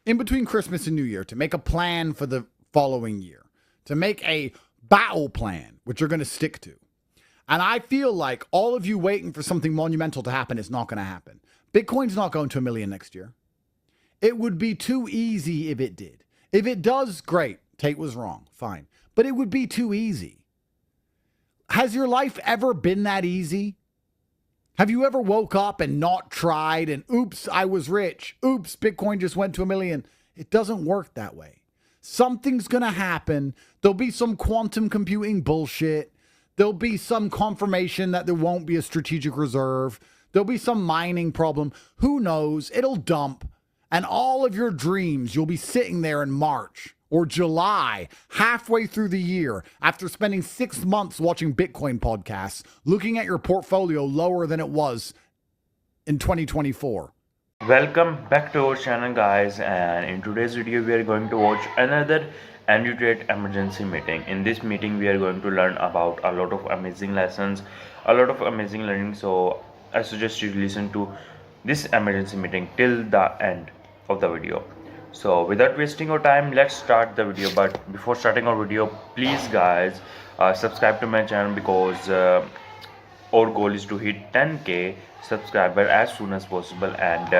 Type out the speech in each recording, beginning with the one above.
in between Christmas and New Year to make a plan for the following year, to make a battle plan, which you're going to stick to. And I feel like all of you waiting for something monumental to happen is not going to happen. Bitcoin's not going to 1 million next year. It would be too easy if it did. If it does, great. Tate was wrong. Fine. But it would be too easy. Has your life ever been that easy? Have you ever woke up and not tried and oops, I was rich. Oops, Bitcoin just went to 1 million. It doesn't work that way. Something's going to happen. There'll be some quantum computing bullshit. There'll be some confirmation that there won't be a strategic reserve. There'll be some mining problem. Who knows? It'll dump. And all of your dreams, you'll be sitting there in March or July, halfway through the year, after spending 6 months watching Bitcoin podcasts, looking at your portfolio lower than it was in 2024. Welcome back to our channel, guys, and in today's video we are going to watch another Andrew Tate emergency meeting. In this meeting we are going to learn about a lot of amazing lessons, a lot of amazing learning, so I suggest you listen to this emergency meeting till the end of the video. So without wasting your time, let's start the video. But before starting our video, please guys subscribe to my channel, because our goal is to hit 10k subscriber as soon as possible, and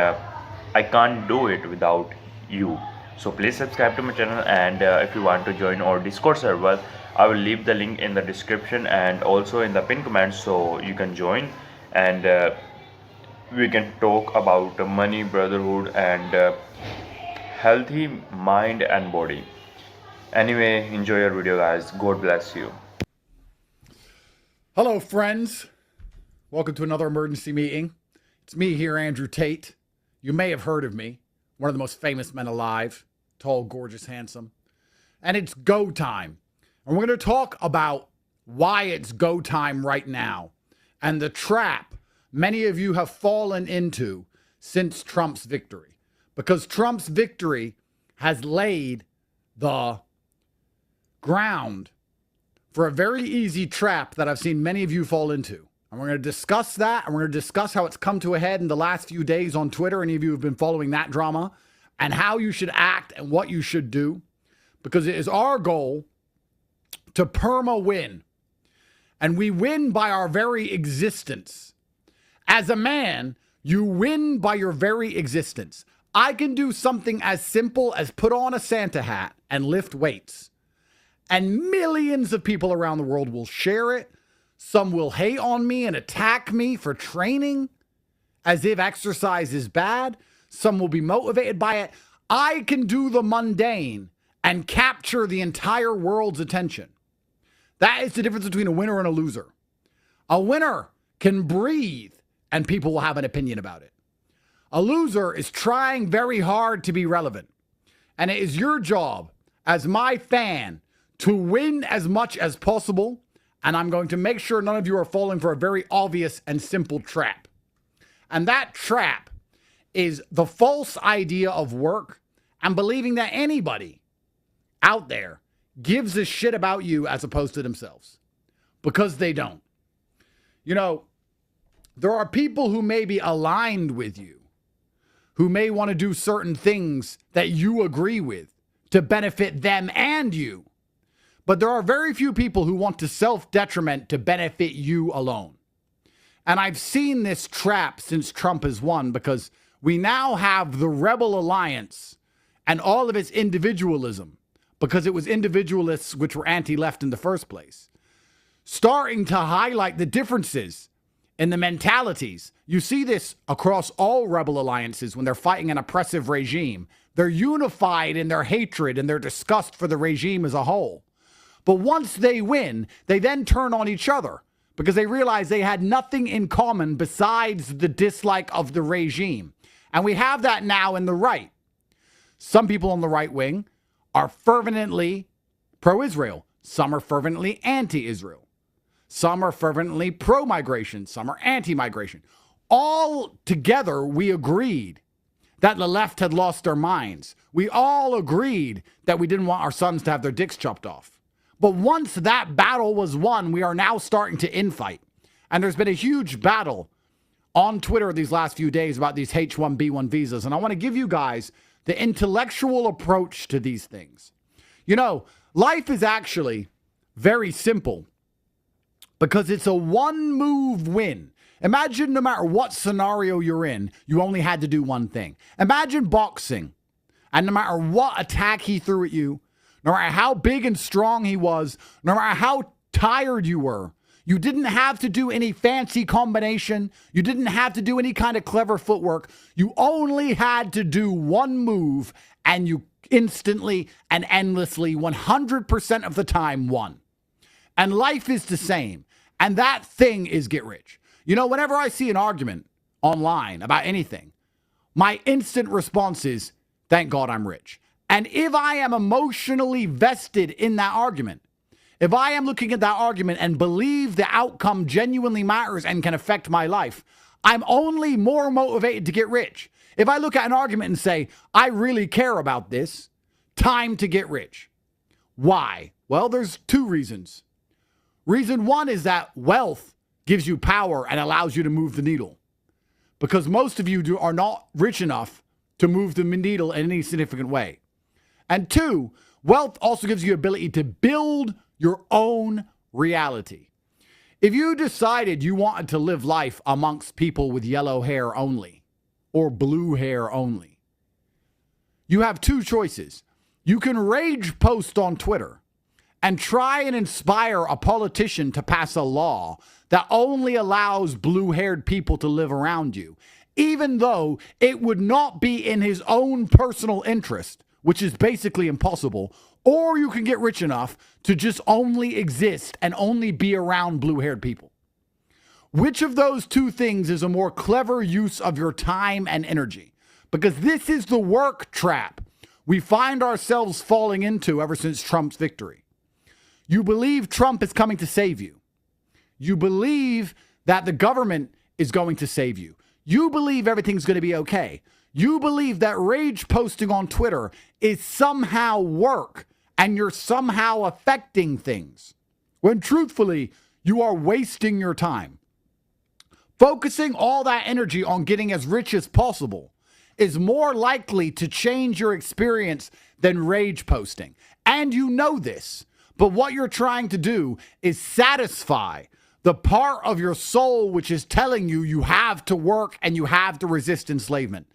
I can't do it without you. So please subscribe to my channel, and if you want to join our Discord server, I will leave the link in the description and also in the pinned comment, so you can join and we can talk about money, brotherhood, and healthy mind and body. Anyway, enjoy your video, guys. God bless you. Hello, friends. Welcome to another emergency meeting. It's me here, Andrew Tate. You may have heard of me, one of the most famous men alive, tall, gorgeous, handsome. And it's go time. And we're going to talk about why it's go time right now and the trap many of you have fallen into since Trump's victory. Because Trump's victory has laid the ground for a very easy trap that I've seen many of you fall into. And we're going to discuss that, and we're going to discuss how it's come to a head in the last few days on Twitter. Any of you who have been following that drama, and how you should act and what you should do. Because it is our goal to perma win. And we win by our very existence. As a man, you win by your very existence. I can do something as simple as put on a Santa hat and lift weights. And millions of people around the world will share it. Some will hate on me and attack me for training as if exercise is bad. Some will be motivated by it. I can do the mundane and capture the entire world's attention. That is the difference between a winner and a loser. A winner can breathe and people will have an opinion about it. A loser is trying very hard to be relevant. And it is your job as my fan to win as much as possible. And I'm going to make sure none of you are falling for a very obvious and simple trap. And that trap is the false idea of work and believing that anybody out there gives a shit about you as opposed to themselves. Because they don't. You know, there are people who may be aligned with you, who may want to do certain things that you agree with to benefit them and you. But there are very few people who want to self-detriment to benefit you alone. And I've seen this trap since Trump has won, because we now have the Rebel Alliance and all of its individualism, because it was individualists which were anti-left in the first place, starting to highlight the differences in the mentalities. You see this across all rebel alliances when they're fighting an oppressive regime. They're unified in their hatred and their disgust for the regime as a whole. But once they win, they then turn on each other because they realize they had nothing in common besides the dislike of the regime. And we have that now in the right. Some people on the right wing are fervently pro-Israel. Some are fervently anti-Israel. Some are fervently pro-migration. Some are anti-migration. All together, we agreed that the left had lost their minds. We all agreed that we didn't want our sons to have their dicks chopped off. But once that battle was won, we are now starting to infight. And there's been a huge battle on Twitter these last few days about these H-1B1 visas. And I want to give you guys the intellectual approach to these things. You know, life is actually very simple because it's a one-move win. Imagine no matter what scenario you're in, you only had to do one thing. Imagine boxing, and no matter what attack he threw at you, no matter how big and strong he was, no matter how tired you were, you didn't have to do any fancy combination. You didn't have to do any kind of clever footwork. You only had to do one move, and you instantly and endlessly, 100% of the time, won. And life is the same. And that thing is get rich. You know, whenever I see an argument online about anything, my instant response is, thank God I'm rich. And if I am emotionally vested in that argument, if I am looking at that argument and believe the outcome genuinely matters and can affect my life, I'm only more motivated to get rich. If I look at an argument and say, I really care about this, time to get rich. Why? Well, there's two reasons. Reason one is that wealth gives you power and allows you to move the needle. Because most of you are not rich enough to move the needle in any significant way. And two, wealth also gives you the ability to build your own reality. If you decided you wanted to live life amongst people with yellow hair only or blue hair only, you have two choices. You can rage post on Twitter and try and inspire a politician to pass a law that only allows blue-haired people to live around you, even though it would not be in his own personal interest, which is basically impossible. Or you can get rich enough to just only exist and only be around blue-haired people. Which of those two things is a more clever use of your time and energy? Because this is the work trap we find ourselves falling into ever since Trump's victory. You believe Trump is coming to save you. You believe that the government is going to save you. You believe everything's going to be okay. You believe that rage posting on Twitter is somehow work and you're somehow affecting things, when truthfully, you are wasting your time. Focusing all that energy on getting as rich as possible is more likely to change your experience than rage posting. And you know this, but what you're trying to do is satisfy the part of your soul which is telling you you have to work and you have to resist enslavement.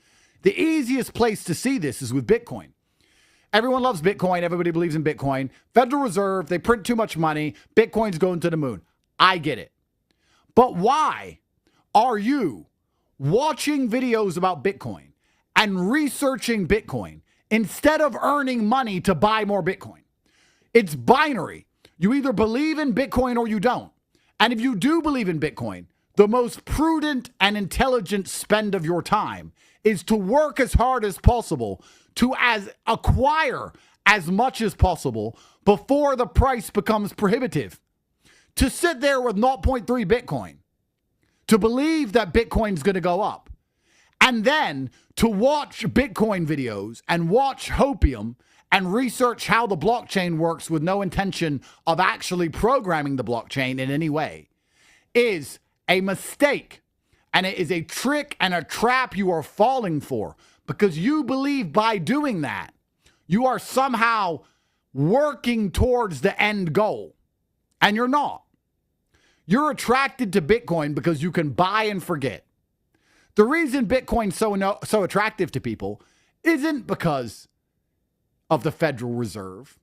The easiest place to see this is with Bitcoin. Everyone loves Bitcoin. Everybody believes in Bitcoin. Federal Reserve, they print too much money. Bitcoin's going to the moon. I get it. But why are you watching videos about Bitcoin and researching Bitcoin instead of earning money to buy more Bitcoin? It's binary. You either believe in Bitcoin or you don't. And if you do believe in Bitcoin, the most prudent and intelligent spend of your time is to work as hard as possible to acquire as much as possible before the price becomes prohibitive. To sit there with 0.3 Bitcoin, to believe that Bitcoin's going to go up, and then to watch Bitcoin videos and watch Hopium and research how the blockchain works with no intention of actually programming the blockchain in any way is a mistake. And it is a trick and a trap you are falling for, because you believe by doing that, you are somehow working towards the end goal. And you're not. You're attracted to Bitcoin because you can buy and forget. The reason Bitcoin's so attractive to people isn't because of the Federal Reserve.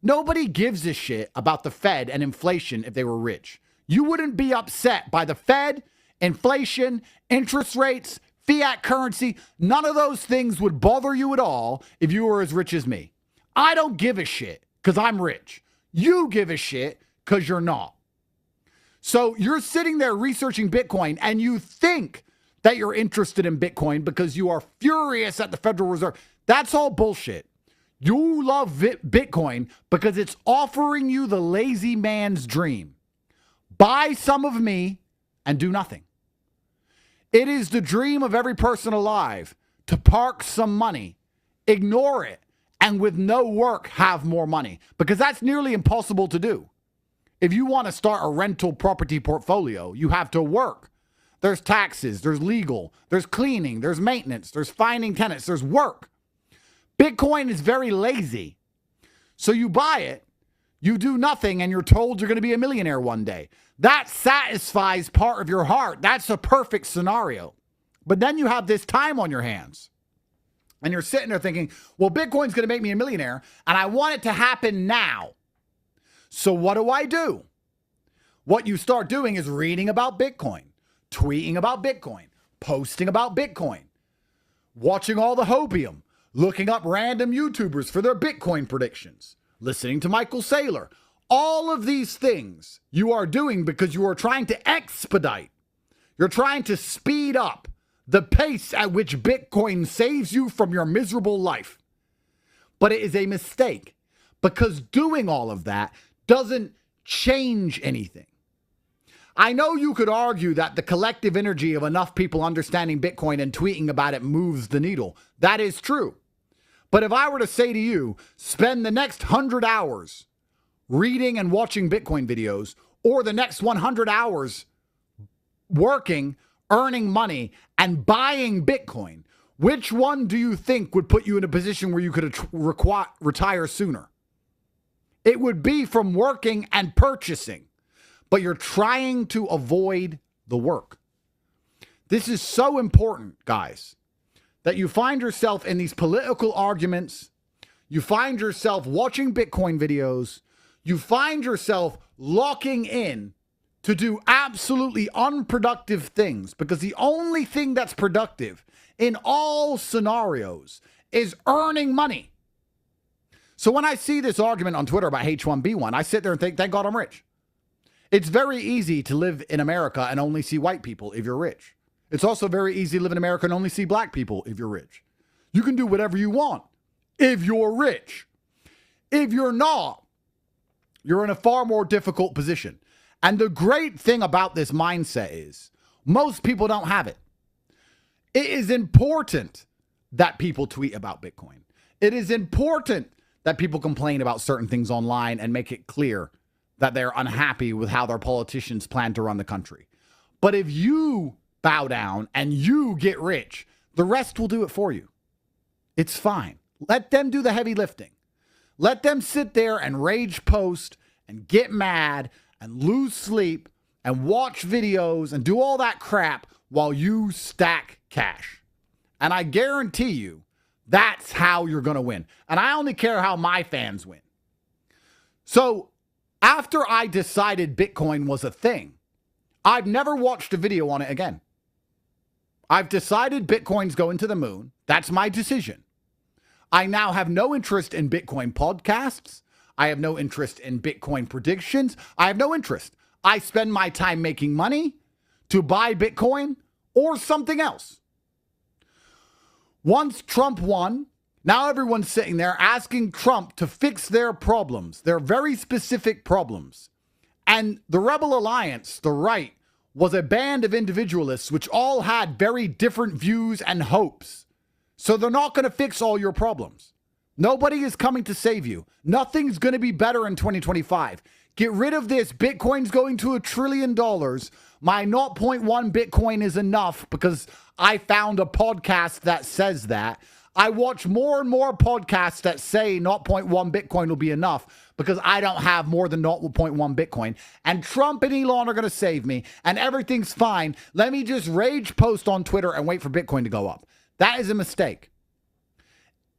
Nobody gives a shit about the Fed and inflation if they were rich. You wouldn't be upset by the Fed, inflation, interest rates, fiat currency. None of those things would bother you at all if you were as rich as me. I don't give a shit because I'm rich. You give a shit because you're not. So you're sitting there researching Bitcoin and you think that you're interested in Bitcoin because you are furious at the Federal Reserve. That's all bullshit. You love Bitcoin because it's offering you the lazy man's dream. Buy some of me and do nothing. It is the dream of every person alive to park some money, ignore it, and with no work have more money, because that's nearly impossible to do. If you want to start a rental property portfolio, you have to work. There's taxes, there's legal, there's cleaning, there's maintenance, there's finding tenants, there's work. Bitcoin is very lazy. So you buy it, you do nothing, and you're told you're going to be a millionaire one day. That satisfies part of your heart. That's a perfect scenario. But then you have this time on your hands. And you're sitting there thinking, well, Bitcoin's going to make me a millionaire, and I want it to happen now. So what do? What you start doing is reading about Bitcoin, tweeting about Bitcoin, posting about Bitcoin, watching all the hopium, looking up random YouTubers for their Bitcoin predictions, listening to Michael Saylor. All of these things you are doing because you are trying to expedite. You're trying to speed up the pace at which Bitcoin saves you from your miserable life. But it is a mistake because doing all of that doesn't change anything. I know you could argue that the collective energy of enough people understanding Bitcoin and tweeting about it moves the needle. That is true. But if I were to say to you, spend the next 100 hours reading and watching Bitcoin videos, or the next 100 hours working, earning money, and buying Bitcoin, which one do you think would put you in a position where you could retire sooner? It would be from working and purchasing, but you're trying to avoid the work. This is so important, guys, that you find yourself in these political arguments, you find yourself watching Bitcoin videos, you find yourself locking in to do absolutely unproductive things, because the only thing that's productive in all scenarios is earning money. So when I see this argument on Twitter about H1B1, I sit there and think, thank God I'm rich. It's very easy to live in America and only see white people if you're rich. It's also very easy to live in America and only see black people if you're rich. You can do whatever you want if you're rich. If you're not, you're in a far more difficult position. And the great thing about this mindset is most people don't have it. It is important that people tweet about Bitcoin. It is important that people complain about certain things online and make it clear that they're unhappy with how their politicians plan to run the country. But if you bow down and you get rich, the rest will do it for you. It's fine. Let them do the heavy lifting. Let them sit there and rage post and get mad and lose sleep and watch videos and do all that crap while you stack cash. And I guarantee you, that's how you're going to win. And I only care how my fans win. So after I decided Bitcoin was a thing, I've never watched a video on it again. I've decided Bitcoin's going to the moon. That's my decision. I now have no interest in Bitcoin podcasts. I have no interest in Bitcoin predictions. I have no interest. I spend my time making money to buy Bitcoin or something else. Once Trump won, now everyone's sitting there asking Trump to fix their problems, their very specific problems. And the Rebel Alliance, the right, was a band of individualists which all had very different views and hopes. So they're not going to fix all your problems. Nobody is coming to save you. Nothing's going to be better in 2025. Get rid of this. Bitcoin's going to $1 trillion. My 0.1 Bitcoin is enough because I found a podcast that says that. I watch more and more podcasts that say 0.1 Bitcoin will be enough because I don't have more than 0.1 Bitcoin. And Trump and Elon are going to save me and everything's fine. Let me just rage post on Twitter and wait for Bitcoin to go up. That is a mistake.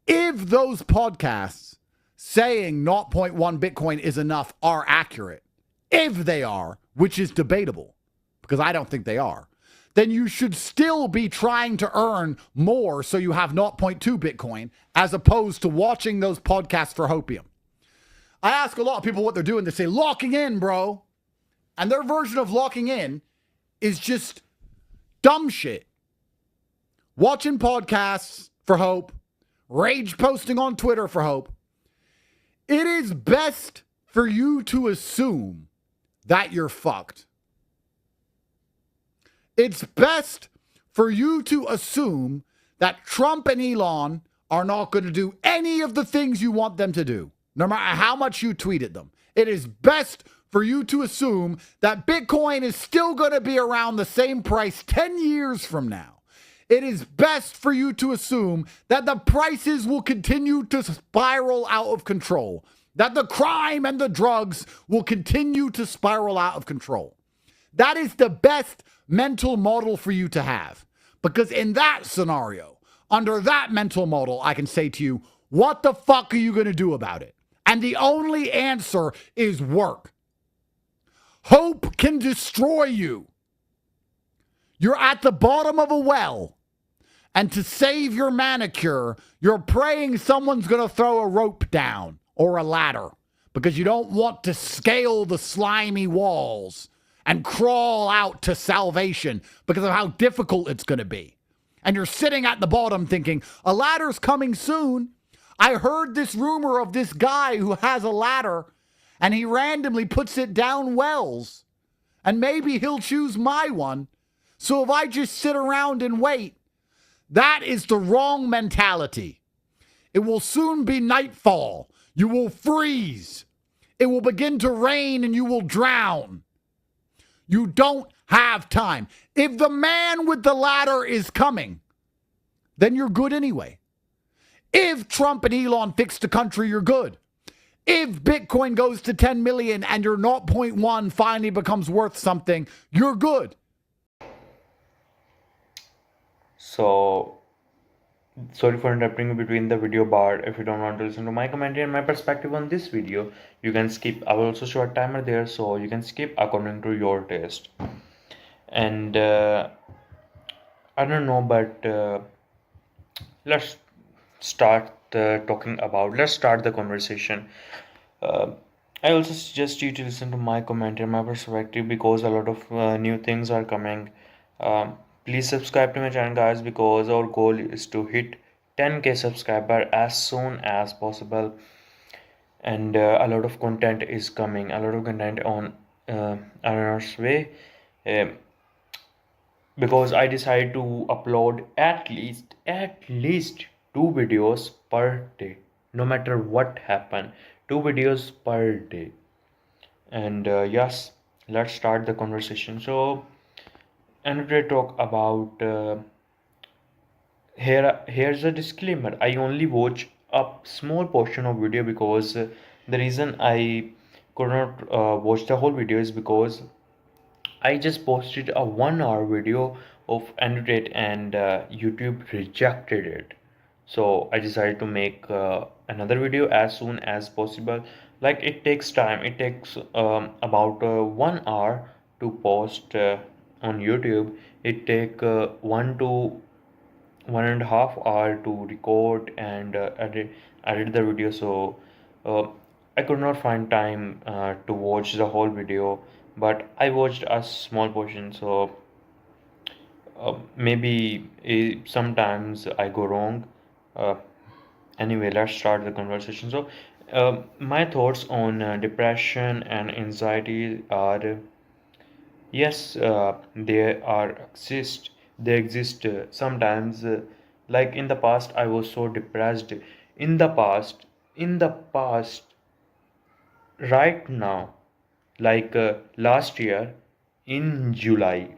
If those podcasts saying 0.1 Bitcoin is enough are accurate, if they are, which is debatable, because I don't think they are, then you should still be trying to earn more so you have 0.2 Bitcoin as opposed to watching those podcasts for hopium. I ask a lot of people what they're doing. They say, locking in, bro. And their version of locking in is just dumb shit. Watching podcasts for hope, rage posting on Twitter for hope. It is best for you to assume that you're fucked. It's best for you to assume that Trump and Elon are not going to do any of the things you want them to do, no matter how much you tweeted them. It is best for you to assume that Bitcoin is still going to be around the same price 10 years from now. it is best for you to assume that the prices will continue to spiral out of control, that the crime and the drugs will continue to spiral out of control. That is the best mental model for you to have. Because in that scenario, under that mental model, I can say to you, what the fuck are you going to do about it? And the only answer is work. Hope can destroy you. You're at the bottom of a well, and to save your manicure, you're praying someone's going to throw a rope down or a ladder because you don't want to scale the slimy walls and crawl out to salvation because of how difficult it's going to be. And you're sitting at the bottom thinking, a ladder's coming soon. I heard this rumor of this guy who has a ladder and he randomly puts it down wells. And maybe he'll choose my one. So if I just sit around and wait, that is the wrong mentality. It will soon be nightfall. You will freeze. It will begin to rain and you will drown. You don't have time. If the man with the ladder is coming, then you're good anyway. If Trump and Elon fix the country, you're good. If Bitcoin goes to 10 million and your 0.1 finally becomes worth something, you're good. So, sorry for interrupting you between the video, but if you don't want to listen to my commentary and my perspective on this video, you can skip. I will also show a timer there, so you can skip according to your taste. And I don't know, but let's start let's start the conversation. I also suggest you to listen to my commentary, my perspective, because a lot of new things are coming. Please subscribe to my channel, guys, because our goal is to hit 10k subscriber as soon as possible. And a lot of content is coming, a lot of content on its way. Because I decided to upload at least 2 videos per day, no matter what happen. 2 videos per day. And yes, let's start the conversation. So, and we talk about here's a disclaimer. I only watch a small portion of video because the reason I could not watch the whole video is because I just posted a 1 hour video of Andrew Tate and YouTube rejected it. So I decided to make another video as soon as possible. Like, it takes time. It takes about 1 hour to post on YouTube. It take 1 to 1.5 hour to record and edit the video. So uh, I could not find time to watch the whole video, but I watched a small portion. So maybe sometimes I go wrong. Uh, anyway, let's start the conversation. So, my thoughts on depression and anxiety are, yes, they exist sometimes. Like in the past, I was so depressed. In the past, right now, like last year in July,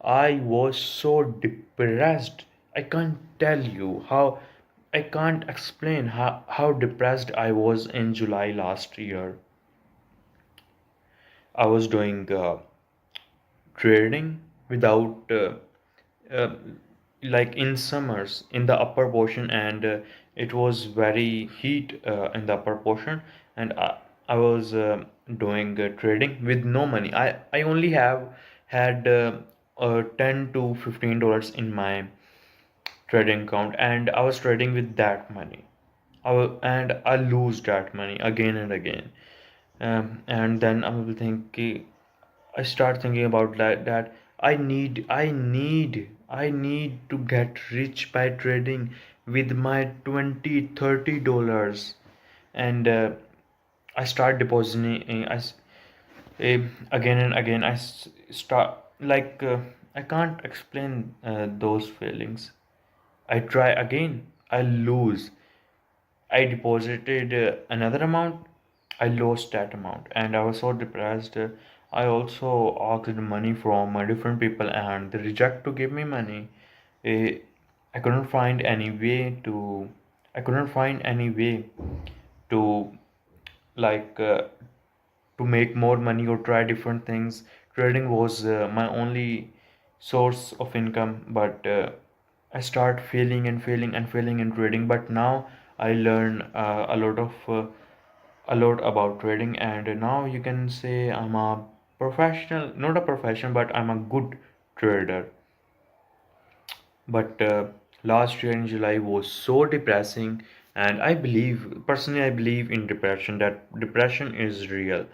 I was so depressed. I can't tell you how. I can't explain how depressed I was in July last year. I was doing trading without uh, like in summers in the upper portion, and it was very heat in the upper portion, and I was doing trading with no money. I only have had $10 to $15 in my trading account, and I was trading with that money. And I lose that money again and again. And then I start thinking about that I need to get rich by trading with my 20 $30. And I start depositing. Again and again. Start, like, I can't explain those feelings. I try again, I lose. I deposited another amount, I lost that amount, and I was so depressed. I also asked money from different people and they reject to give me money. Eh, I couldn't find any way to. I couldn't find any way to like to make more money or try different things. Trading was my only source of income, but I start failing and failing and failing in trading. But now I learn a lot about trading, and now you can say I'm a professional, not a professional, but I'm a good trader. But last year in July was so depressing, and I believe, personally, I believe in depression, that depression is real.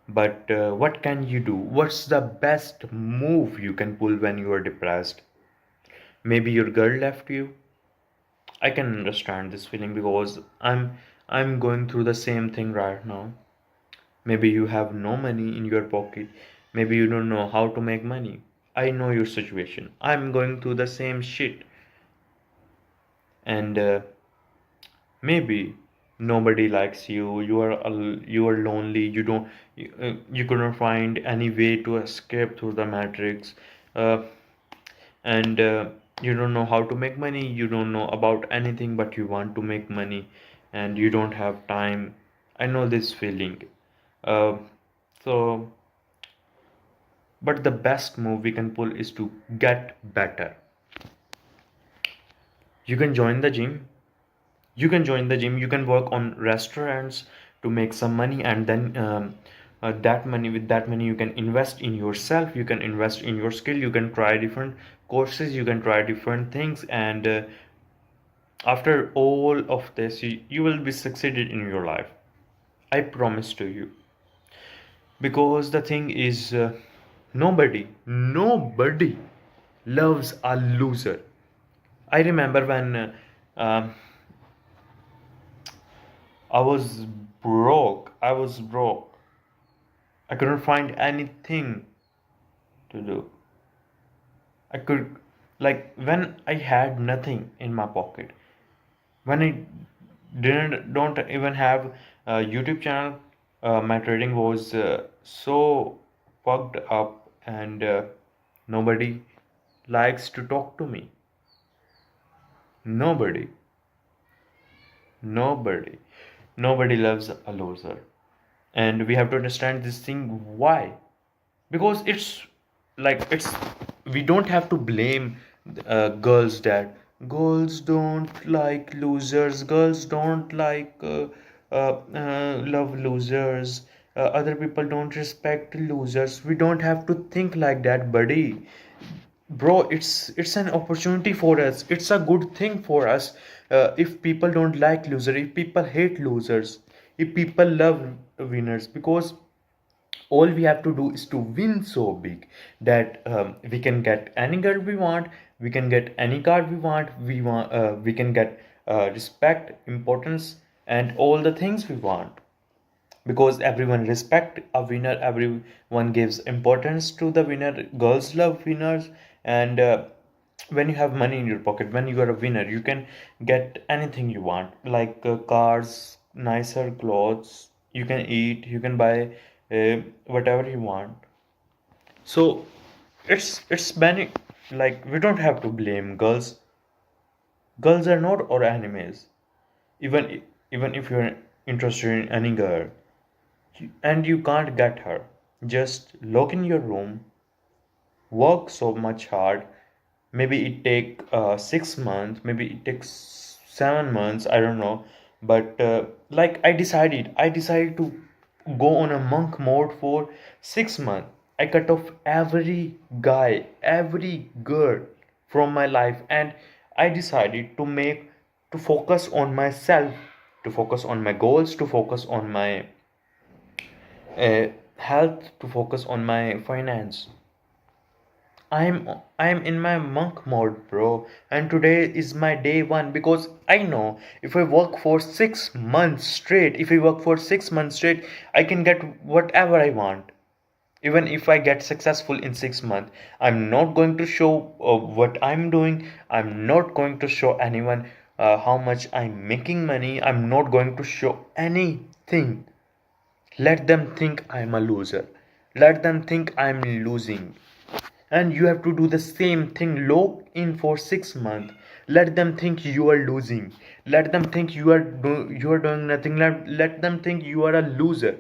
But what can you do? What's the best move you can pull when you are depressed? Maybe your girl left you. I can understand this feeling because I'm going through the same thing right now. Maybe you have no money in your pocket. Maybe you don't know how to make money. I know your situation. I'm going through the same shit. And maybe nobody likes you. You are lonely. You couldn't find any way to escape through the matrix. Uh, and you don't know how to make money. You don't know about anything, but you want to make money and you don't have time. I know this feeling. uh, so but the best move we can pull is to get better. You can join the gym. You can work on restaurants to make some money, and then that money you can invest in yourself, you can invest in your skill, you can try different courses, you can try different things, and after all of this you will be succeeded in your life. I promise to you. Because the thing is, nobody loves a loser. I remember when um I was broke. I couldn't find anything to do. I could, like, when I had nothing in my pocket, when I don't even have a YouTube channel, my trading was so fucked up, and nobody likes to talk to me. Nobody, nobody, nobody loves a loser, and we have to understand this thing. Why? Because it's we don't have to blame girls, that girls don't like losers, girls don't like love losers, other people don't respect losers. We don't have to think like that, buddy. Bro, it's an opportunity for us, it's a good thing for us. If people don't like loser, if people hate losers, if people love winners, because all we have to do is to win so big that we can get any girl we want, we can get any car we can get respect, importance, and all the things we want, because everyone respect a winner, everyone gives importance to the winner. Girls love winners, and when you have money in your pocket, when you are a winner, you can get anything you want, like cars, nicer clothes, you can eat, you can buy whatever you want. So it's many, like, we don't have to blame girls. Girls are not our enemies. Even if you're interested in any girl and you can't get her, just lock in your room, work so much hard. Maybe it take 6 months, maybe it takes 7 months, I don't know. But like, I decided to go on a monk mode for 6 months. I cut off every guy, every girl from my life, and I decided to focus on myself, to focus on my goals, to focus on my health, to focus on my finance. I'm in my monk mode, bro, and today is my day one, because I know if I work for 6 months straight, if I work for 6 months straight, I can get whatever I want. Even if I get successful in 6 months, I'm not going to show what I'm doing. I'm not going to show anyone how much I'm making money. I'm not going to show anything. Let them think I'm a loser. Let them think I'm losing. And you have to do the same thing. Log in for 6 months. Let them think you are losing. Let them think you are doing nothing. Let them think you are a loser.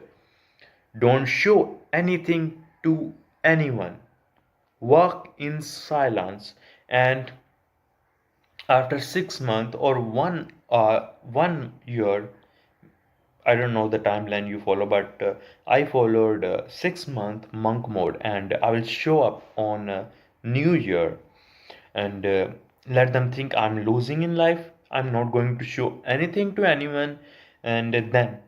Don't show anything to anyone. Walk in silence, and after 6 months or 1 year, I don't know the timeline you follow, but I followed 6 month monk mode, and I will show up on New Year and let them think I'm losing in life. I'm not going to show anything to anyone, and then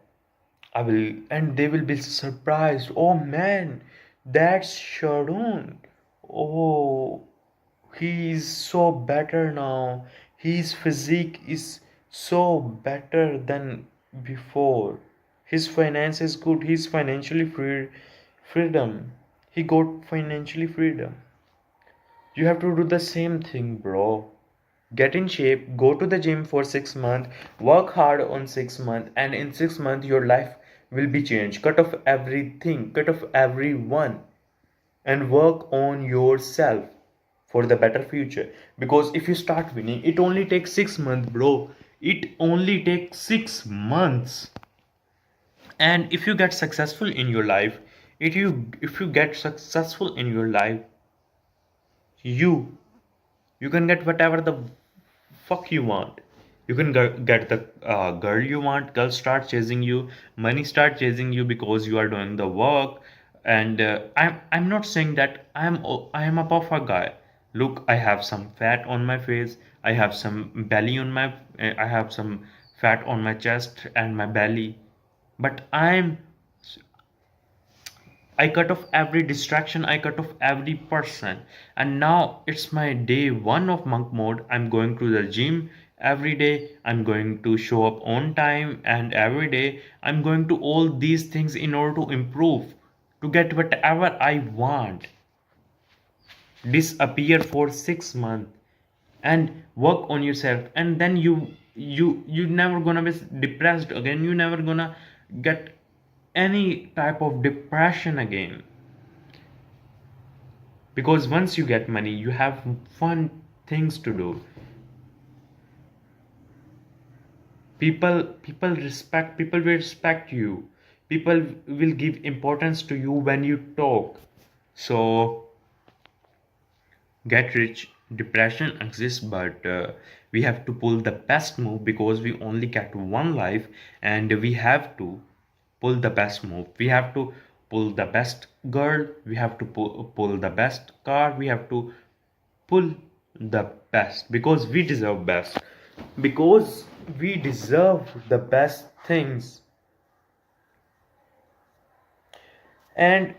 I will, and they will be surprised. Oh man, that's Sharon. Oh, he is so better now. His physique is so better than before. His finance is good. He's financially free, freedom. He got financially freedom. You have to do the same thing, bro. Get in shape, go to the gym for 6 months, work hard on 6 months, and in 6 months your life will be changed. Cut off everything, cut off everyone, and work on yourself for the better future. Because if you start winning, it only takes 6 months, bro. It only takes 6 months. And if you get successful in your life, if you get successful in your life, you you can get whatever the fuck you want. You can get the girl you want. Girls start chasing you, money start chasing you because you are doing the work. And I'm not saying that I am a perfect guy. Look, I have some fat on my face, I have some belly on my I have some fat on my chest and my belly, but I cut off every distraction, I cut off every person. And now it's my day one of monk mode. I'm going to the gym every day. I'm going to show up on time, and every day I'm going to all these things in order to improve, to get whatever I want. Disappear for 6 months and work on yourself, and then you never gonna be depressed again. You never gonna get any type of depression again, because once you get money you have fun things to do. People will respect you. People will give importance to you when you talk. So get rich, depression exists, but we have to pull the best move, because we only get one life, and we have to pull the best move. We have to pull the best girl, we have to pull the best car, we have to pull the best, because we deserve best, because we deserve the best things. And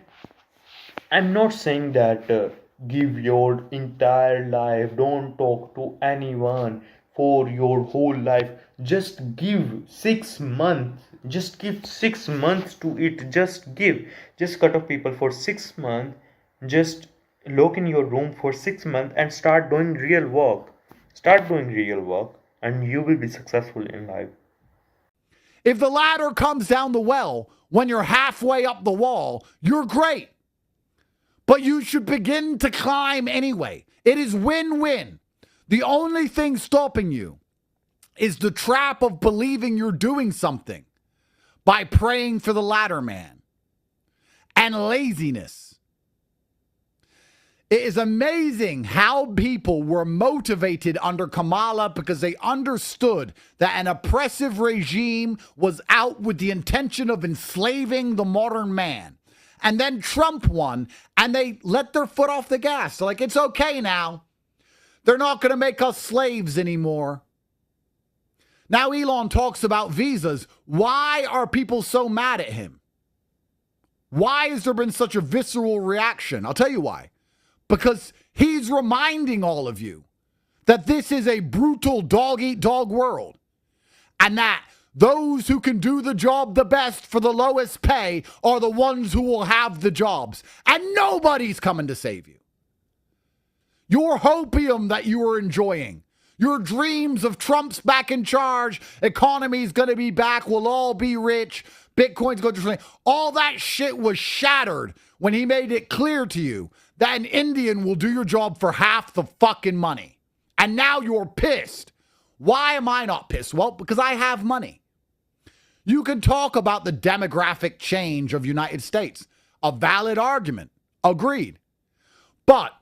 I'm not saying that give your entire life, don't talk to anyone for your whole life. Just give 6 months. Just give 6 months to it. Just give. Just cut off people for 6 months. Just lock in your room for 6 months and start doing real work. Start doing real work, and you will be successful in life. If the ladder comes down the well when you're halfway up the wall, you're great. But you should begin to climb anyway. It is win-win. The only thing stopping you is the trap of believing you're doing something by praying for the ladder man and laziness. It is amazing how people were motivated under Kamala because they understood that an oppressive regime was out with the intention of enslaving the modern man. And then Trump won, and they let their foot off the gas. They're like, it's okay now. They're not going to make us slaves anymore. Now Elon talks about visas. Why are people so mad at him? Why has there been such a visceral reaction? I'll tell you why. Because he's reminding all of you that this is a brutal dog-eat-dog world, and that those who can do the job the best for the lowest pay are the ones who will have the jobs, and nobody's coming to save you. Your hopium that you are enjoying, your dreams of Trump's back in charge, economy's going to be back, we'll all be rich, Bitcoin's going to all that shit was shattered when he made it clear to you that an Indian will do your job for half the fucking money. And now you're pissed. Why am I not pissed? Well, because I have money. You can talk about the demographic change of United States. A valid argument. Agreed. But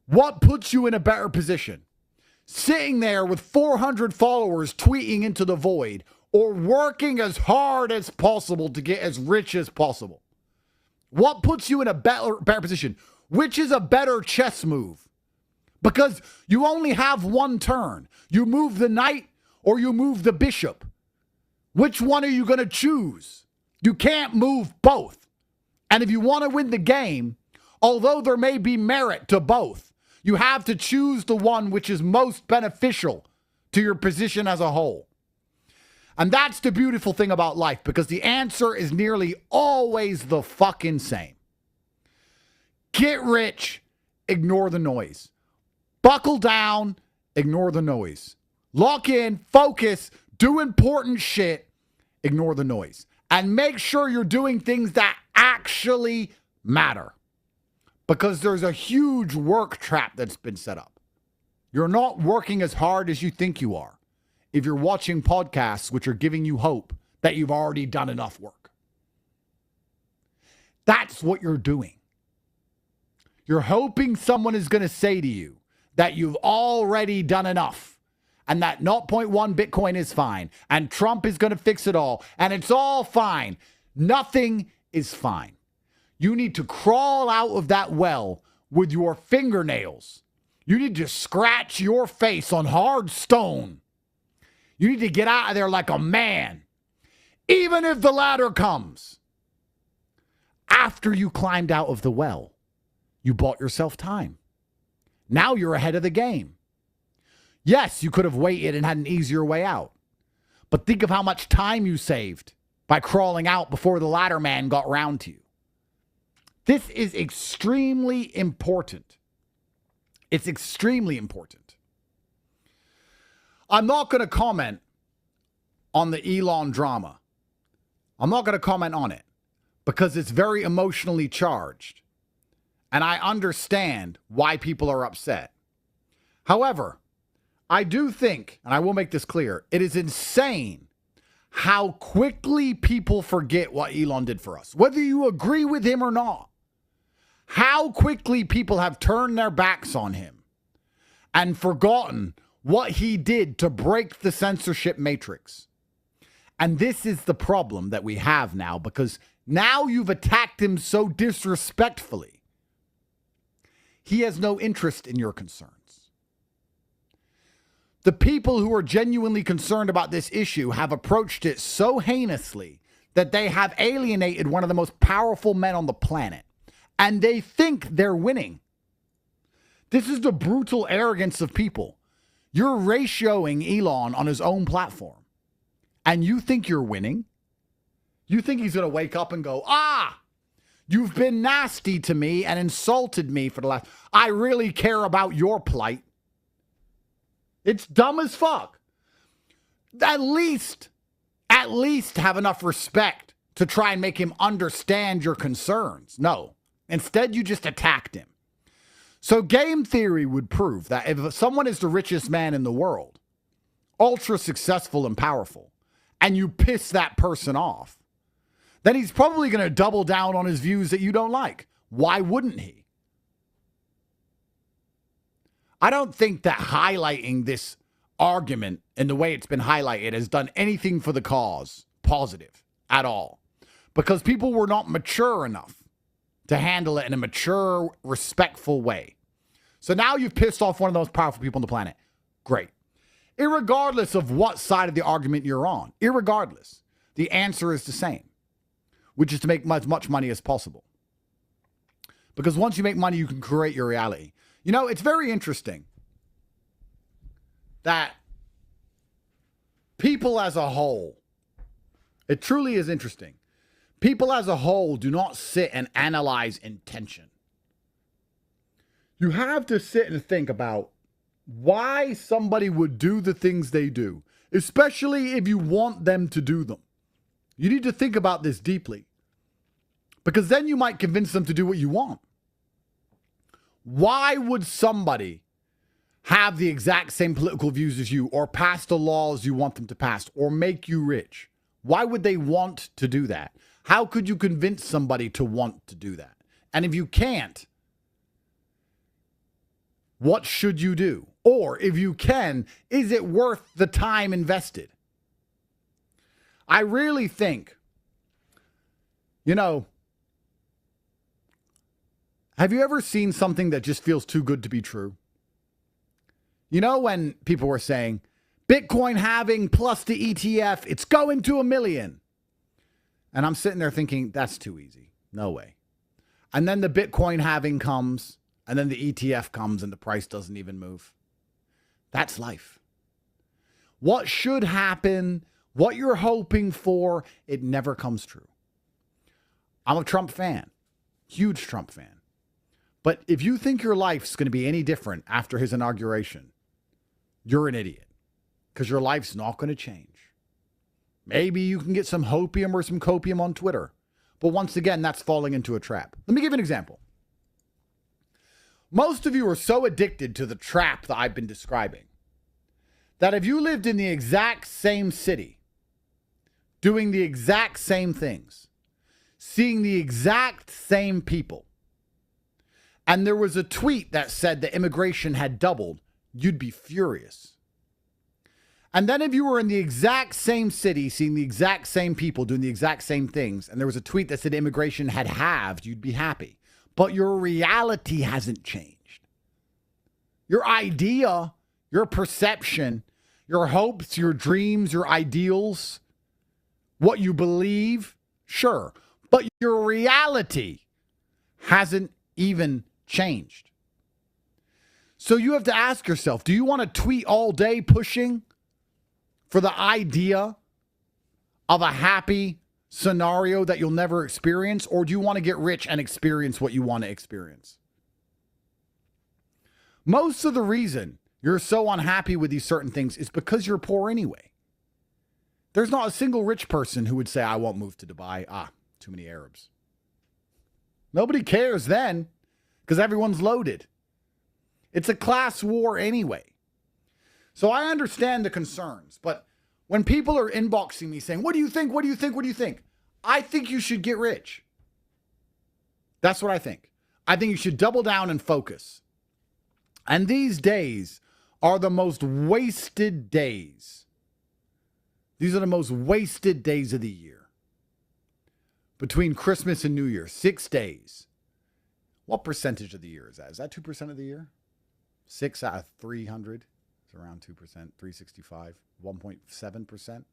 what puts you in a better position? Sitting there with 400 followers tweeting into the void, or working as hard as possible to get as rich as possible? What puts you in a better position? Which is a better chess move? Because you only have one turn. You move the knight or you move the bishop. Which one are you going to choose? You can't move both. And if you want to win the game, although there may be merit to both, you have to choose the one which is most beneficial to your position as a whole. And that's the beautiful thing about life, because the answer is nearly always the fucking same. Get rich, ignore the noise. Buckle down, ignore the noise. Lock in, focus, do important shit, ignore the noise. And make sure you're doing things that actually matter. Because there's a huge work trap that's been set up. You're not working as hard as you think you are if you're watching podcasts which are giving you hope that you've already done enough work. That's what you're doing. You're hoping someone is going to say to you that you've already done enough and that 0.1 Bitcoin is fine and Trump is going to fix it all and it's all fine. Nothing is fine. You need to crawl out of that well with your fingernails. You need to scratch your face on hard stone. You need to get out of there like a man, even if the ladder comes. After you climbed out of the well, you bought yourself time. Now you're ahead of the game. Yes, you could have waited and had an easier way out. But think of how much time you saved by crawling out before the ladder man got round to you. This is extremely important. It's extremely important. I'm not going to comment on the Elon drama. I'm not going to comment on it because it's very emotionally charged. And I understand why people are upset. However, I do think, and I will make this clear, it is insane how quickly people forget what Elon did for us, whether you agree with him or not. How quickly people have turned their backs on him and forgotten what he did to break the censorship matrix. And this is the problem that we have now, because now you've attacked him so disrespectfully. He has no interest in your concerns. The people who are genuinely concerned about this issue have approached it so heinously that they have alienated one of the most powerful men on the planet. And they think they're winning. This is the brutal arrogance of people. You're ratioing Elon on his own platform. And you think you're winning? You think he's going to wake up and go, you've been nasty to me and insulted me for the last... I really care about your plight. It's dumb as fuck. At least have enough respect to try and make him understand your concerns. No. Instead, you just attacked him. So game theory would prove that if someone is the richest man in the world, ultra successful and powerful, and you piss that person off, then he's probably going to double down on his views that you don't like. Why wouldn't he? I don't think that highlighting this argument in the way it's been highlighted has done anything for the cause positive at all, because people were not mature enough to handle it in a mature, respectful way. So now you've pissed off one of the most powerful people on the planet. Great. Irregardless of what side of the argument you're on, irregardless, the answer is the same, which is to make as much money as possible. Because once you make money, you can create your reality. You know, it's very interesting that people as a whole, it truly is interesting. People as a whole do not sit and analyze intention. You have to sit and think about why somebody would do the things they do, especially if you want them to do them. You need to think about this deeply, because then you might convince them to do what you want. Why would somebody have the exact same political views as you, or pass the laws you want them to pass, or make you rich? Why would they want to do that? How could you convince somebody to want to do that? And if you can't, what should you do? Or if you can, is it worth the time invested? I really think, have you ever seen something that just feels too good to be true? When people were saying, Bitcoin halving plus the ETF, it's going to 1 million. And I'm sitting there thinking, that's too easy. No way. And then the Bitcoin halving comes, and then the ETF comes, and the price doesn't even move. That's life. What should happen, what you're hoping for, it never comes true. I'm a Trump fan, huge Trump fan. But if you think your life's going to be any different after his inauguration, you're an idiot, because your life's not going to change. Maybe you can get some hopium or some copium on Twitter. But once again, that's falling into a trap. Let me give you an example. Most of you are so addicted to the trap that I've been describing that if you lived in the exact same city, doing the exact same things, seeing the exact same people, and there was a tweet that said that immigration had doubled, you'd be furious. And then if you were in the exact same city, seeing the exact same people, doing the exact same things, and there was a tweet that said immigration had halved, you'd be happy. But your reality hasn't changed. Your idea, your perception, your hopes, your dreams, your ideals, what you believe, sure. But your reality hasn't even changed. So you have to ask yourself, do you want to tweet all day pushing for the idea of a happy scenario that you'll never experience, or do you want to get rich and experience what you want to experience? Most of the reason you're so unhappy with these certain things is because you're poor anyway. There's not a single rich person who would say, I won't move to Dubai. Too many Arabs. Nobody cares then, because everyone's loaded. It's a class war anyway. So I understand the concerns, but when people are inboxing me saying, what do you think? What do you think? What do you think? I think you should get rich. That's what I think. I think you should double down and focus. And these days are the most wasted days. These are the most wasted days of the year. Between Christmas and New Year, 6 days. What percentage of the year is that? Is that 2% of the year? 6 out of 300. It's around 2%, 365, 1.7%.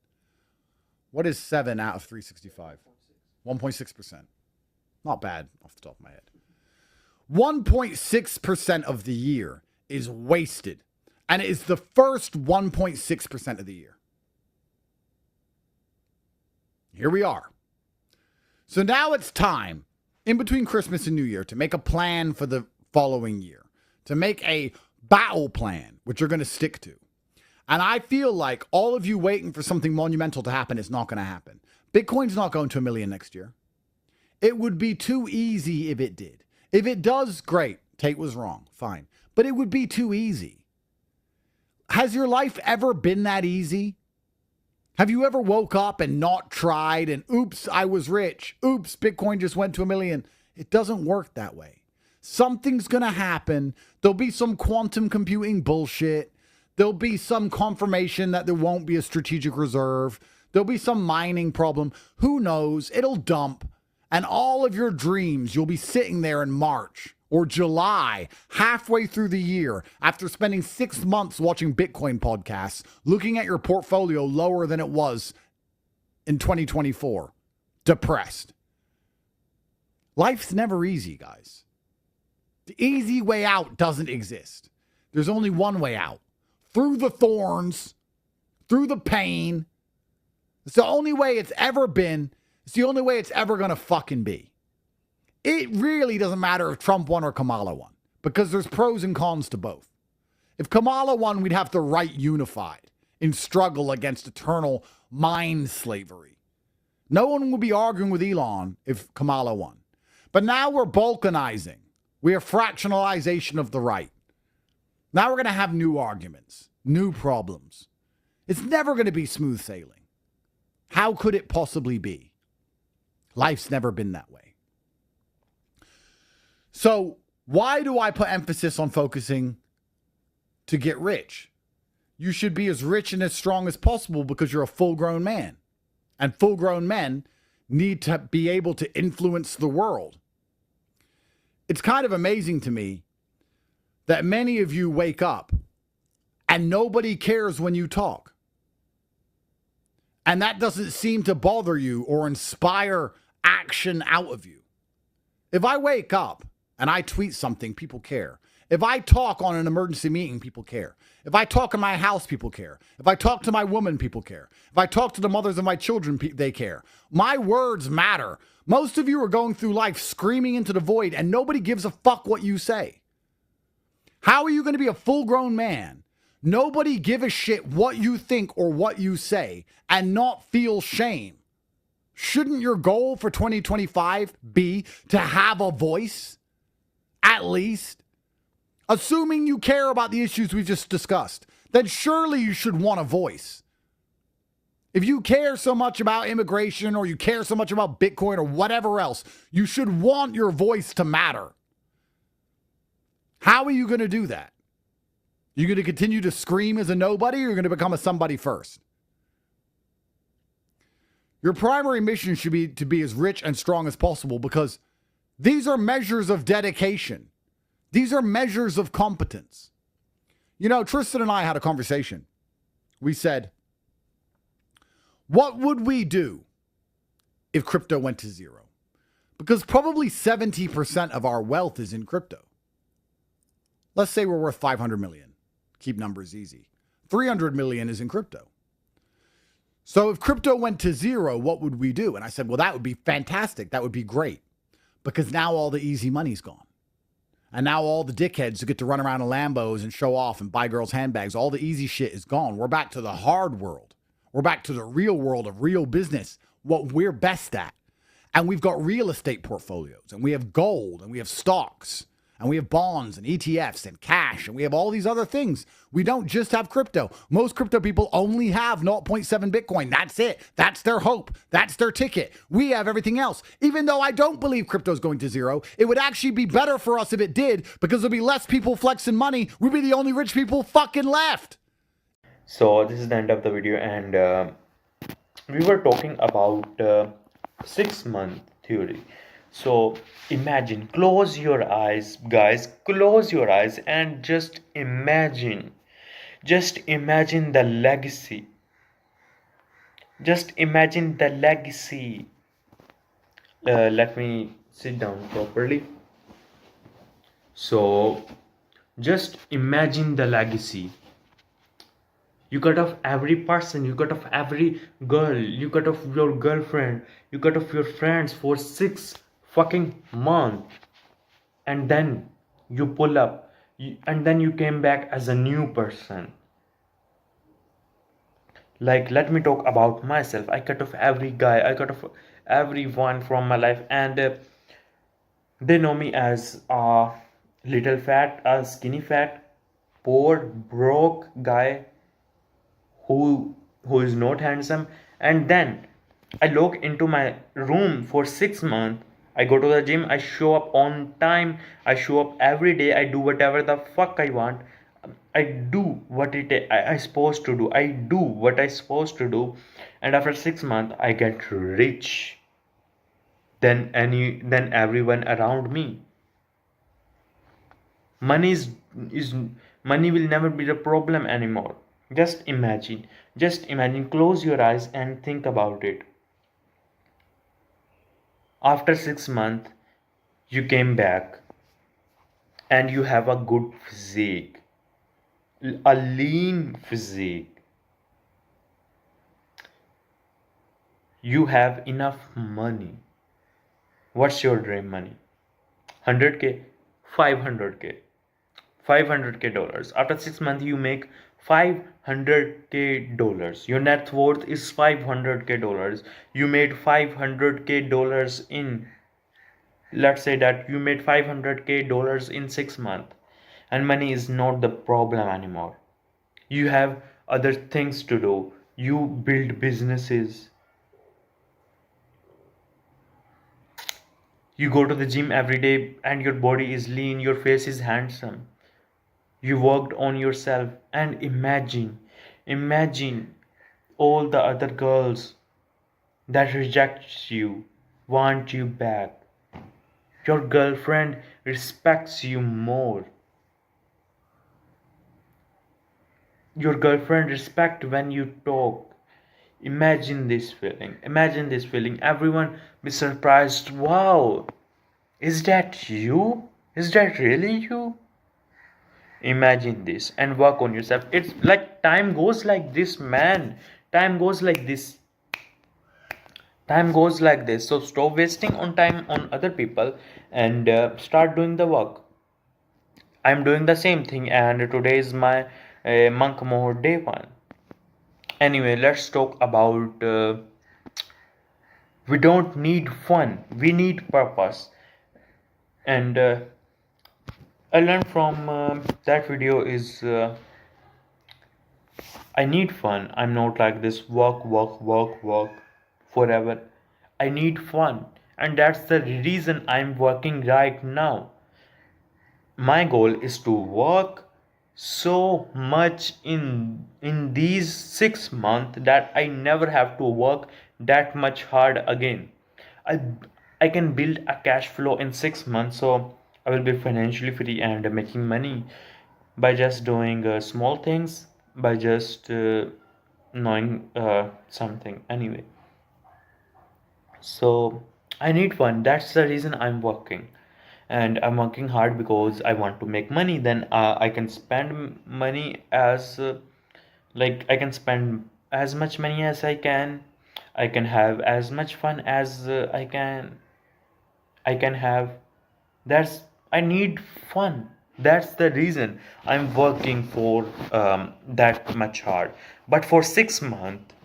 What is 7 out of 365? 1.6%. Not bad off the top of my head. 1.6% of the year is wasted. And it is the first 1.6% of the year. Here we are. So now it's time, in between Christmas and New Year, to make a plan for the following year. To make a battle plan, which you're going to stick to. And I feel like all of you waiting for something monumental to happen is not going to happen. Bitcoin's not going to 1 million next year. It would be too easy if it did. If it does, great. Tate was wrong. Fine. But it would be too easy. Has your life ever been that easy? Have you ever woke up and not tried and oops, I was rich. Oops, Bitcoin just went to 1 million. It doesn't work that way. Something's going to happen. There'll be some quantum computing bullshit. There'll be some confirmation that there won't be a strategic reserve. There'll be some mining problem. Who knows? It'll dump. And all of your dreams, you'll be sitting there in March or July, halfway through the year, after spending 6 months watching Bitcoin podcasts, looking at your portfolio lower than it was in 2024, depressed. Life's never easy, guys. The easy way out doesn't exist. There's only one way out. Through the thorns, through the pain. It's the only way it's ever been. It's the only way it's ever going to fucking be. It really doesn't matter if Trump won or Kamala won, because there's pros and cons to both. If Kamala won, we'd have the right unified in struggle against eternal mind slavery. No one would be arguing with Elon if Kamala won. But now we're balkanizing. We are fractionalization of the right. Now we're going to have new arguments, new problems. It's never going to be smooth sailing. How could it possibly be? Life's never been that way. So why do I put emphasis on focusing to get rich? You should be as rich and as strong as possible because you're a full-grown man. And full-grown men need to be able to influence the world. It's kind of amazing to me that many of you wake up and nobody cares when you talk. And that doesn't seem to bother you or inspire action out of you. If I wake up and I tweet something, people care. If I talk on an emergency meeting, people care. If I talk in my house, people care. If I talk to my woman, people care. If I talk to the mothers of my children, they care. My words matter. Most of you are going through life screaming into the void and nobody gives a fuck what you say. How are you going to be a full-grown man, nobody give a shit what you think or what you say, and not feel shame? Shouldn't your goal for 2025 be to have a voice? At least. Assuming you care about the issues we just discussed, then surely you should want a voice. If you care so much about immigration or you care so much about Bitcoin or whatever else, you should want your voice to matter. How are you going to do that? You're going to continue to scream as a nobody, or you're going to become a somebody first? Your primary mission should be to be as rich and strong as possible, because these are measures of dedication. These are measures of competence. You know, Tristan and I had a conversation. We said, what would we do if crypto went to zero? Because probably 70% of our wealth is in crypto. Let's say we're worth 500 million. Keep numbers easy. 300 million is in crypto. So if crypto went to zero, what would we do? And I said, well, that would be fantastic. That would be great. Because now all the easy money's gone. And now all the dickheads who get to run around in Lambos and show off and buy girls' handbags, all the easy shit is gone. We're back to the hard world. We're back to the real world of real business, what we're best at. And we've got real estate portfolios, and we have gold, and we have stocks, and we have bonds and ETFs and cash, and we have all these other things. We don't just have crypto. Most crypto people only have 0.7 Bitcoin. That's it. That's their hope. That's their ticket. We have everything else. Even though I don't believe crypto is going to zero, it would actually be better for us if it did, because there'll be less people flexing money. We'd be the only rich people fucking left. So this is the end of the video, and we were talking about 6-month theory. So imagine, close your eyes, guys, close your eyes and just imagine the legacy. Just imagine the legacy. Let me sit down properly. So just imagine the legacy. You cut off every person, you cut off every girl, you cut off your girlfriend, you cut off your friends for 6 fucking months, and then you pull up, and then you came back as a new person. Like, let me talk about myself. I cut off every guy, I cut off everyone from my life, and they know me as a little fat, a skinny fat, poor, broke guy who is not handsome. And then I lock into my room for 6 months. I go to the gym, I show up on time, I show up every day, I do whatever the fuck I want. I do what I supposed to do. I do what I supposed to do, and after 6 months I get rich than everyone around me. Money is money will never be the problem anymore. Just imagine, close your eyes and think about it. After 6 months, you came back and you have a good physique, a lean physique. You have enough money. What's your dream money? 100k, 500k, $500k. After 6 months, you make 500k dollars. Your net worth is 500k dollars. You made 500k dollars in, let's say that you made 500k dollars in 6 months, and money is not the problem anymore. You have other things to do. You build businesses. You go to the gym every day and your body is lean, your face is handsome. You worked on yourself, and imagine all the other girls that reject you, want you back. Your girlfriend respects you more. Your girlfriend respect when you talk. Imagine this feeling. Imagine this feeling. Everyone be surprised. Wow, is that you? Is that really you? Imagine this and work on yourself. It's like time goes like this, man. Time goes like this. Time goes like this. So stop wasting on time on other people and start doing the work. I'm doing the same thing, and today is my monk mode day one. Anyway, let's talk about we don't need fun, we need purpose. And I learned from that video is I need fun. I'm not like this work forever. I need fun, and that's the reason I'm working right now. My goal is to work so much in these 6 months that I never have to work that much hard again. I I can build a cash flow in 6 months, so I will be financially free and making money by just doing small things, by just knowing something. Anyway, so I need fun. That's the reason I'm working. And I'm working hard because I want to make money. Then I can spend money as like I can spend as much money as I can. I can have as much fun as I can have. That's I need fun. That's the reason I'm working for that much hard. But for 6 months,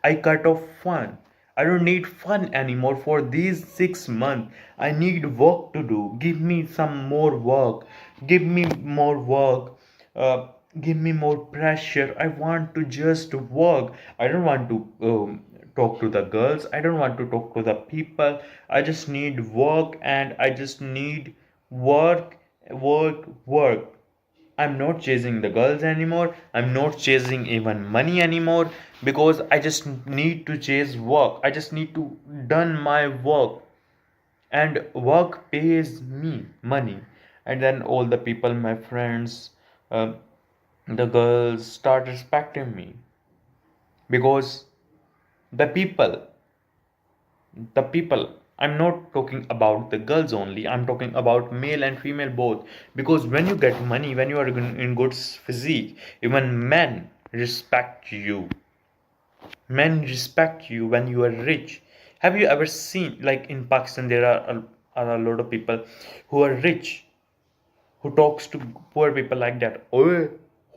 I cut off fun. I don't need fun anymore for these 6 months. I need work to do. Give me some more work. Give me more work. Uh, Give me more pressure. I want to just work. I don't want to talk to the girls. I don't want to talk to the people. I just need work, and I just need work, work. I'm not chasing the girls anymore. I'm not chasing even money anymore because I just need to chase work. I just need to done my work, and work pays me money. And then all the people, my friends, uh, the girls start respecting me because the people the people I'm not talking about the girls only, I'm talking about male and female both, because when you get money, when you are in good physique, even men respect you when you are rich. Have you ever seen, like in Pakistan there are a lot of people who are rich, who talks to poor people like that? Oi,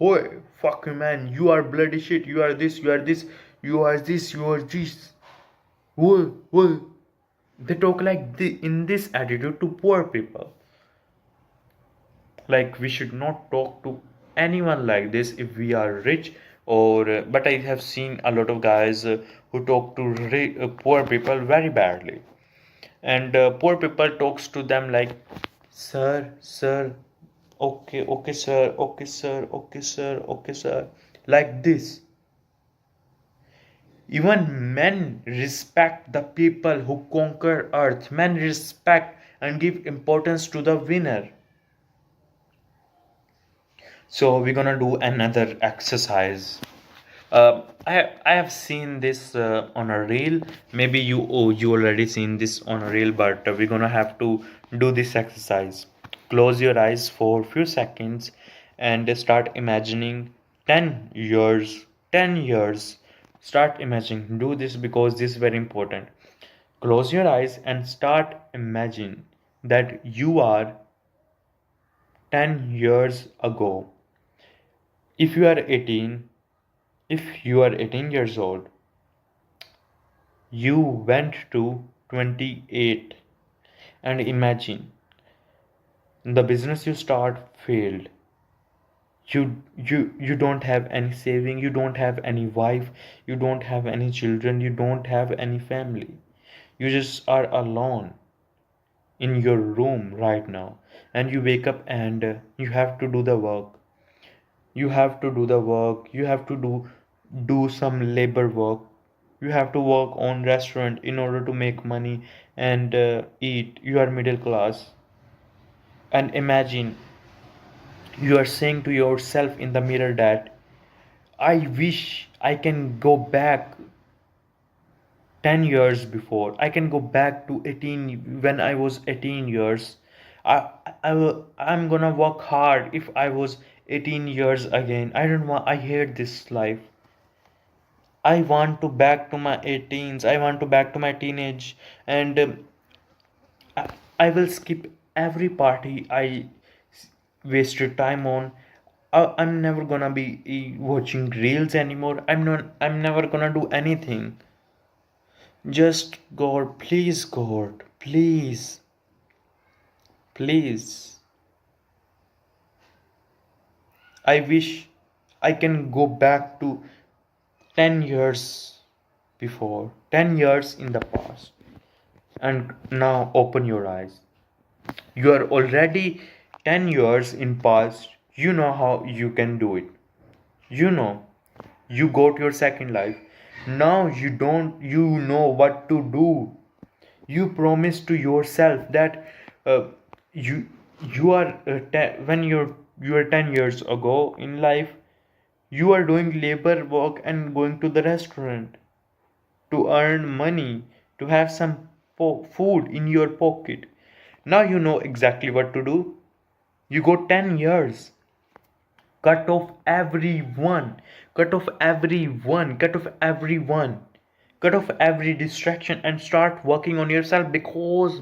oi, fuck you, man, you are bloody shit, you are this, you are this, you are this, you are this. Oi, oi. They talk like in this attitude to poor people. Like we should not talk to anyone like this if we are rich. Or but I have seen a lot of guys who talk to poor people very badly, and poor people talks to them like, sir, okay sir, okay sir, okay sir, okay sir, like this. Even men respect the people who conquer earth. Men respect and give importance to the winner. So we're gonna do another exercise. I have seen this on a reel. Maybe you already seen this on a reel, but we're gonna have to do this exercise. Close your eyes for few seconds and start imagining 10 years. 10 years. Start imagining. Do this because this is very important. Close your eyes and start imagine that you are 10 years ago. If you are 18, if you are 18 years old, you went to 28, and imagine the business you start failed. You don't have any saving, you don't have any wife, you don't have any children, you don't have any family. You just are alone in your room right now, and you wake up and you have to do the work. You have to do the work, you have to do some labor work. You have to work on restaurant in order to make money and eat. You are middle class, and imagine you are saying to yourself in the mirror that I wish I can go back 10 years before. I can go back to 18 when I was 18 years. I'm gonna work hard if I was 18 years again. I don't want, I hate this life. I want to back to my 18s. I want to back to my teenage, and I, I will skip every party I wasted time on. I'm never gonna be watching reels anymore. I'm not. I'm never gonna do anything. Just God, please, God, please, please. I wish I can go back to 10 years before, 10 years in the past. And now open your eyes. You are already 10 years in past. You know how you can do it. You know, you got your second life. Now you don't, you know what to do. You promise to yourself that uh, you you are when you are 10 years ago in life, you are doing labor work and going to the restaurant to earn money, to have some food in your pocket. Now you know exactly what to do. You go 10 years, cut off everyone, cut off everyone, cut off everyone, cut off every distraction and start working on yourself, because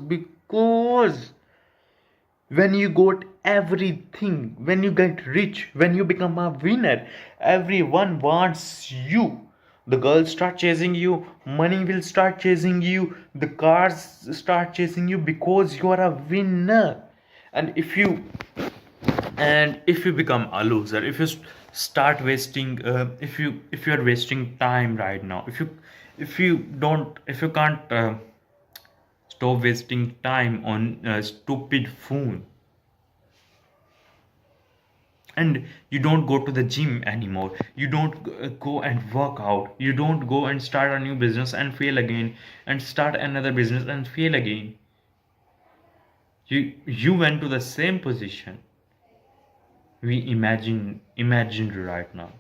when you got everything, when you get rich, when you become a winner, everyone wants you. The girls start chasing you, money will start chasing you, the cars start chasing you, because you are a winner. And if you become a loser, if you start wasting if you are wasting time right now, if you can't stop wasting time on a stupid phone, and you don't go to the gym anymore, you don't go and work out, you don't go and start a new business and fail again, and start another business and fail again, you went to the same position we imagined right now.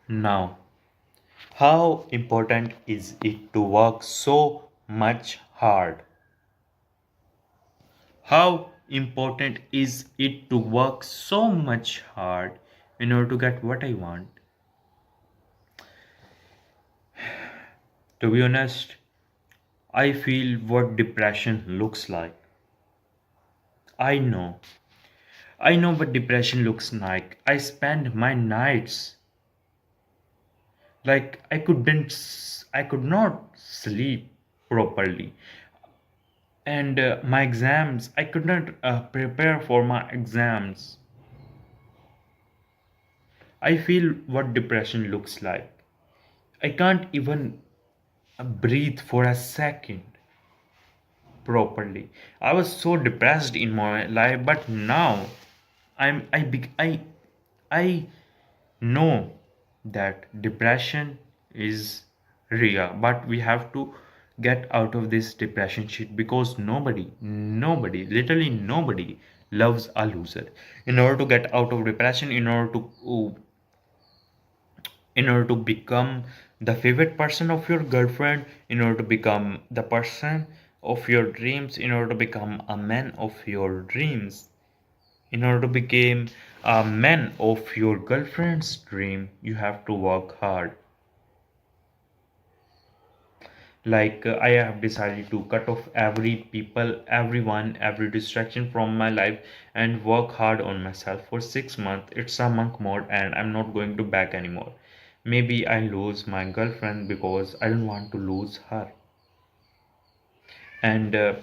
Now, how important is it to work so much hard? How important is it to work so much hard in order to get what I want? To be honest, I feel what depression looks like. I know. I know what depression looks like. I spend my nights like I could not sleep properly. And my exams, I could not prepare for my exams. I feel what depression looks like. I can't even breathe for a second properly. I was so depressed in my life, but now I know that depression is real, but we have to get out of this depression shit, because nobody, literally nobody loves a loser. In order to get out of depression, in order to become the favorite person of your girlfriend, in order to become the person of your dreams, in order to become a man of your dreams, in order to become a man of your girlfriend's dream, you have to work hard. Like I have decided to cut off every people, everyone, every distraction from my life and work hard on myself for 6 months. It's a monk mode and I'm not going to back anymore. Maybe I lose my girlfriend because I don't want to lose her. And the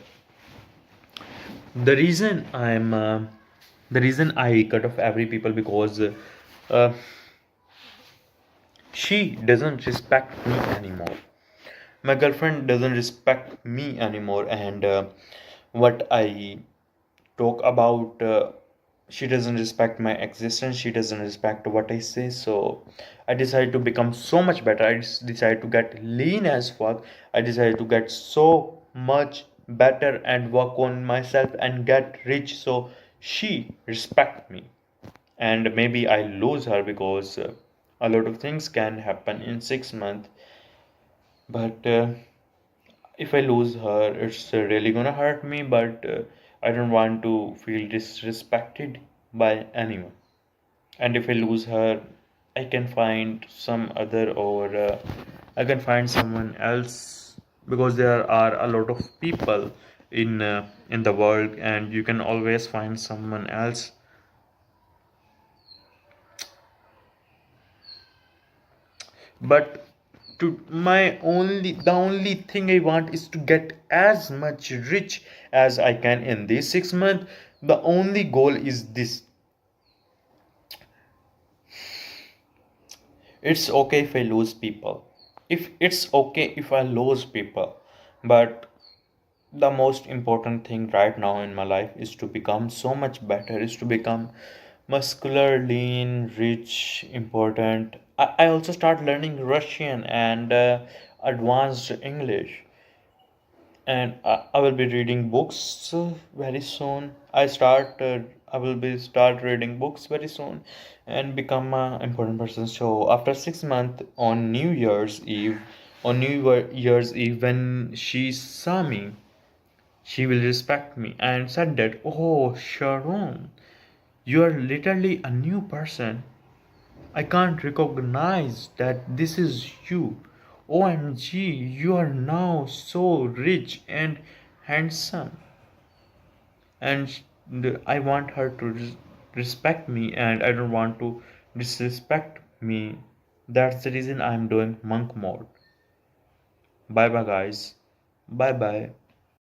reason I cut off every people because uh, she doesn't respect me anymore. My girlfriend doesn't respect me anymore, and what I talk about, she doesn't respect my existence. She doesn't respect what I say. So I decided to become so much better. I just decided to get lean as fuck. I decided to get so much better and work on myself and get rich. So she respect me, and maybe I lose her because a lot of things can happen in 6 months. But if I lose her, it's really gonna hurt me, but I don't want to feel disrespected by anyone. And if I lose her, I can find some other, or I can find someone else, because there are a lot of people in the world, and you can always find someone else. But to my only the only thing I want is to get as much rich as I can in these 6 months. The only goal is this. It's okay if I lose people, if it's okay if I lose people, but the most important thing right now in my life is to become so much better, is to become muscular, lean, rich, important. I also start learning Russian and advanced English, and I will be reading books very soon. I will be start reading books very soon and become an important person. So after 6 months, on Year's Eve, when she saw me, she will respect me and said that, "Oh, Sharon, you are literally a new person. I can't recognize that this is you. OMG, you are now so rich and handsome." And I want her to respect me, and I don't want to disrespect me. That's the reason I'm doing monk mode. Bye bye, guys. Bye bye.